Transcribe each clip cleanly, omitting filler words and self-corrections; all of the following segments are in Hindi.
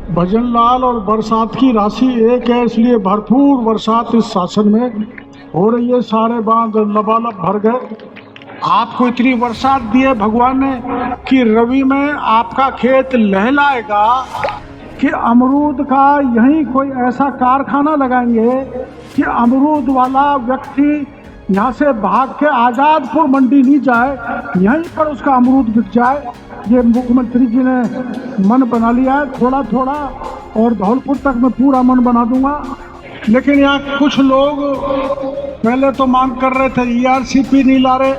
भजन लाल और बरसात की राशि एक है, इसलिए भरपूर बरसात इस शासन में हो रही है। सारे बांध लबालब भर गए। आपको इतनी बरसात दी है भगवान ने कि रवि में आपका खेत लहलाएगा कि अमरूद का यहीं कोई ऐसा कारखाना लगाएंगे कि अमरूद वाला व्यक्ति यहाँ से भाग के आज़ादपुर मंडी नहीं जाए, यहीं पर उसका अमरूद बिक जाए। ये मुख्यमंत्री जी ने मन बना लिया है थोड़ा थोड़ा, और धौलपुर तक मैं पूरा मन बना दूंगा। लेकिन यहाँ कुछ लोग पहले तो मांग कर रहे थे ERCP नहीं ला रहे,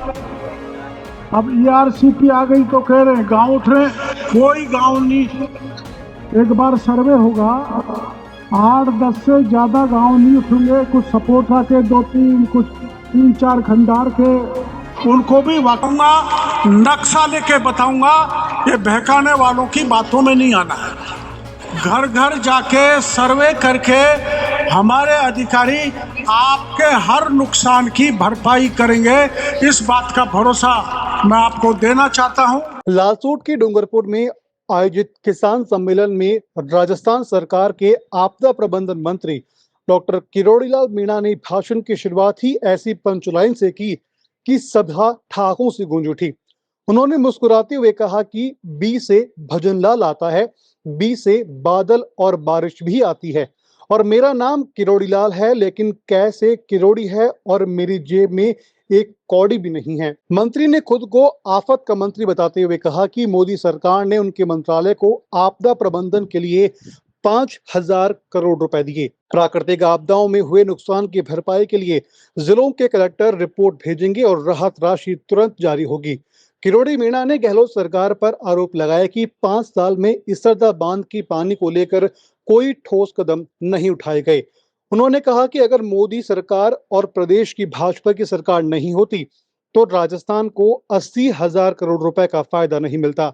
अब ERCP आ गई तो कह रहे हैं गांव उठ रहे। कोई गांव नहीं, एक बार सर्वे होगा 8-10 से ज़्यादा गांव नहीं उठेंगे। कुछ सपोर्टा के 2-3, कुछ 3-4 खंडार के, उनको भी बताऊंगा, नक्शा लेके बताऊंगा। ये बहकाने वालों की बातों में नहीं आना है। घर घर जाके सर्वे करके हमारे अधिकारी आपके हर नुकसान की भरपाई करेंगे, इस बात का भरोसा मैं आपको देना चाहता हूं। लालसोट के डूंगरपुर में आयोजित किसान सम्मेलन में राजस्थान सरकार के आपदा प्रबंधन मंत्री डॉक्टर किरोड़ीलाल मीणा ने भाषण की शुरुआत ही ऐसी पंचलाइन से की कि सभा ठहाकों से गूंज उठी। उन्होंने मुस्कुराते हुए कहा कि बी से भजनलाल आता है, बी से बादल और बारिश भी आती है, और मेरा नाम किरोड़ीलाल है, लेकिन कैसे किरोड़ी है और मेरी जेब में एक कौड़ी भी नहीं है। मंत्री ने खुद को आफत का मंत्री बताते हुए कहा कि मोदी सरकार ने उनके मंत्रालय को आपदा प्रबंधन के लिए 5,000 करोड़ रुपए दिए। प्राकृतिक आपदाओं में हुए नुकसान की भरपाई के लिए जिलों के कलेक्टर रिपोर्ट भेजेंगे और राहत राशि तुरंत जारी होगी। किरोड़ी मीणा ने गहलोत सरकार पर आरोप लगाया कि 5 साल में इसरदा बांध की पानी को लेकर कोई ठोस कदम नहीं उठाए गए। उन्होंने कहा कि अगर मोदी सरकार और प्रदेश की भाजपा की सरकार नहीं होती तो राजस्थान को 80,000 करोड़ रुपए का फायदा नहीं मिलता।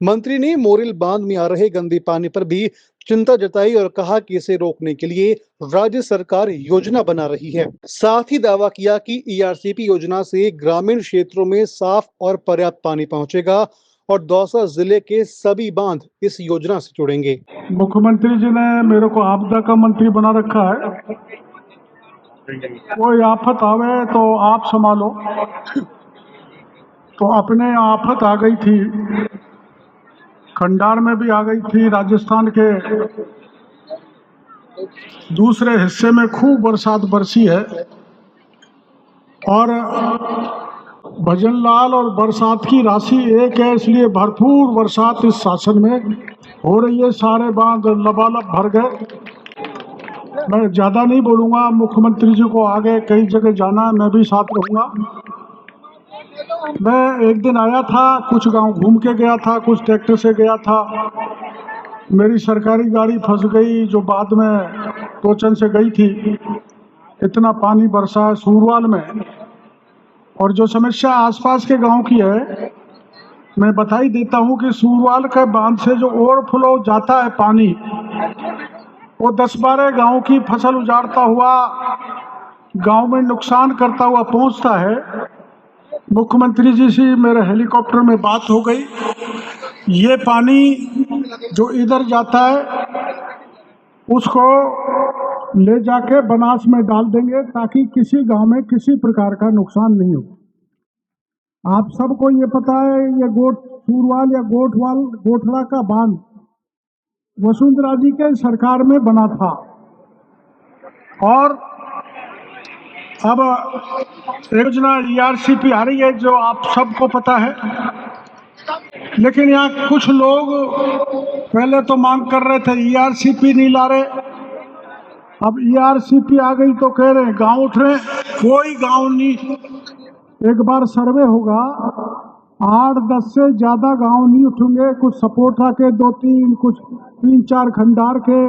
मंत्री ने मोरिल बांध में आ रहे गंदे पानी पर भी चिंता जताई और कहा कि इसे रोकने के लिए राज्य सरकार योजना बना रही है। साथ ही दावा किया कि ERCP योजना से ग्रामीण क्षेत्रों में साफ और पर्याप्त पानी पहुंचेगा और दौसा जिले के सभी बांध इस योजना से जुड़ेंगे। मुख्यमंत्री जी ने मेरे को आपदा का मंत्री बना रखा है। कोई आफत आवे तो आप संभालो, तो अपने आफत आ गई थी, खंडार में भी आ गई थी। राजस्थान के दूसरे हिस्से में खूब बरसात बरसी है, और भजन लाल और बरसात की राशि एक है, इसलिए भरपूर बरसात इस शासन में हो रही है। सारे बांध लबालब भर गए। मैं ज़्यादा नहीं बोलूँगा, मुख्यमंत्री जी को आगे कई जगह जाना है, मैं भी साथ रहूँगा। मैं एक दिन आया था, कुछ गांव घूम के गया था, कुछ ट्रैक्टर से गया था। मेरी सरकारी गाड़ी फंस गई, जो बाद में टोचन से गई थी। इतना पानी बरसा है सूरवाल में, और जो समस्या आसपास के गांव की है, मैं बता ही देता हूं कि सूरवाल के बांध से जो ओवरफ्लो जाता है पानी, वो 10-12 गांव की फसल उजाड़ता हुआ, गांव में नुकसान करता हुआ पहुंचता है। मुख्यमंत्री जी से मेरे हेलीकॉप्टर में बात हो गई, ये पानी जो इधर जाता है उसको ले जाके बनास में डाल देंगे, ताकि किसी गांव में किसी प्रकार का नुकसान नहीं हो। आप सबको ये पता है, ये सूरवाल या गोठड़ा का बांध वसुंधरा जी के सरकार में बना था, और अब योजना ERCP आ रही है, जो आप सबको पता है। लेकिन यहाँ कुछ लोग पहले तो मांग कर रहे थे ERCP नहीं ला रहे, अब ERCP आ गई तो कह रहे हैं गांव उठ रहे। कोई गांव नहीं, एक बार सर्वे होगा 8-10 से ज़्यादा गांव नहीं उठेंगे। कुछ सपोर्टा के 2-3, कुछ 3-4 खंडार के,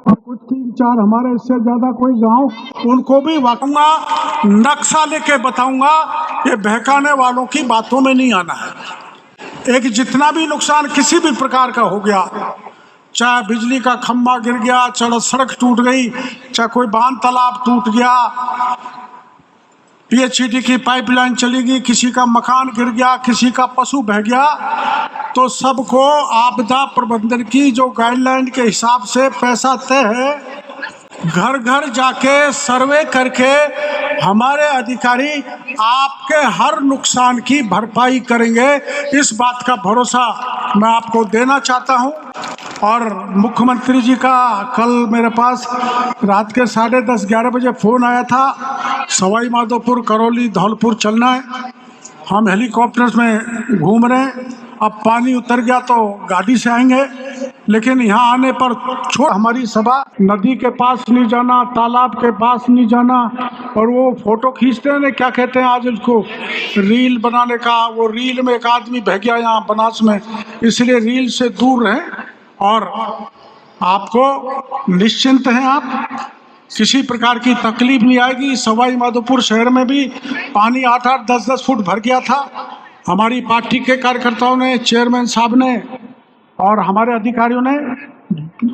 और कुछ 3-4 हमारे, इससे ज़्यादा कोई गांव, उनको भी बताऊंगा, नक्शा लेके बताऊंगा। ये बहकाने वालों की बातों में नहीं आना है। एक जितना भी नुकसान किसी भी प्रकार का हो गया, चाहे बिजली का खंभा गिर गया, चाहे सड़क टूट गई, चाहे कोई बांध तालाब टूट गया, पीएचईडी की पाइपलाइन चलेगी, किसी का मकान गिर गया, किसी का पशु बह गया, तो सबको आपदा प्रबंधन की जो गाइडलाइन के हिसाब से पैसा तय है, घर घर जाके सर्वे करके हमारे अधिकारी आपके हर नुकसान की भरपाई करेंगे। इस बात का भरोसा मैं आपको देना चाहता हूं। और मुख्यमंत्री जी का कल मेरे पास रात के 10:30-11 बजे फ़ोन आया था, सवाई माधोपुर, करौली, धौलपुर चलना है। हम हेलीकॉप्टर्स में घूम रहे हैं, अब पानी उतर गया तो गाड़ी से आएंगे, लेकिन यहाँ आने पर हमारी सभा नदी के पास नहीं जाना, तालाब के पास नहीं जाना, और वो फोटो खींचते हैं ना, क्या कहते हैं आज उसको, रील बनाने का, वो रील में एक आदमी बह गया यहाँ बनास में, इसलिए रील से दूर रहें। और आपको निश्चिंत हैं, आप किसी प्रकार की तकलीफ नहीं आएगी। सवाई माधोपुर शहर में भी पानी 8-8, 10-10 फुट भर गया था। हमारी पार्टी के कार्यकर्ताओं ने, चेयरमैन साहब ने और हमारे अधिकारियों ने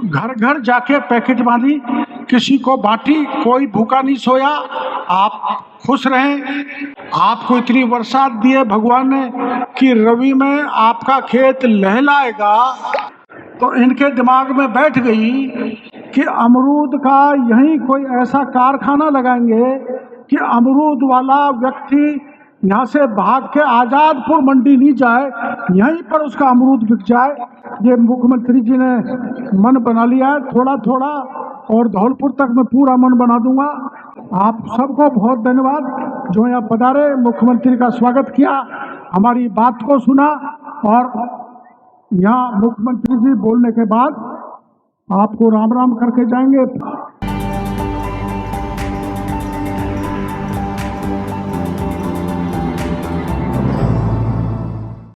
घर घर जाके पैकेट बांधी, किसी को बांटी, कोई भूखा नहीं सोया। आप खुश रहें। आपको इतनी बरसात दी है भगवान ने कि रवि में आपका खेत लहलाएगा, तो इनके दिमाग में बैठ गई कि अमरूद का यहीं कोई ऐसा कारखाना लगाएंगे कि अमरूद वाला व्यक्ति यहाँ से भाग के आज़ादपुर मंडी नहीं जाए, यहीं पर उसका अमरूद बिक जाए। ये मुख्यमंत्री जी ने मन बना लिया है थोड़ा थोड़ा, और धौलपुर तक मैं पूरा मन बना दूंगा। आप सबको बहुत धन्यवाद जो यहाँ पधारे, मुख्यमंत्री का स्वागत किया, हमारी बात को सुना, और यहाँ मुख्यमंत्री जी बोलने के बाद आपको राम राम करके जाएंगे।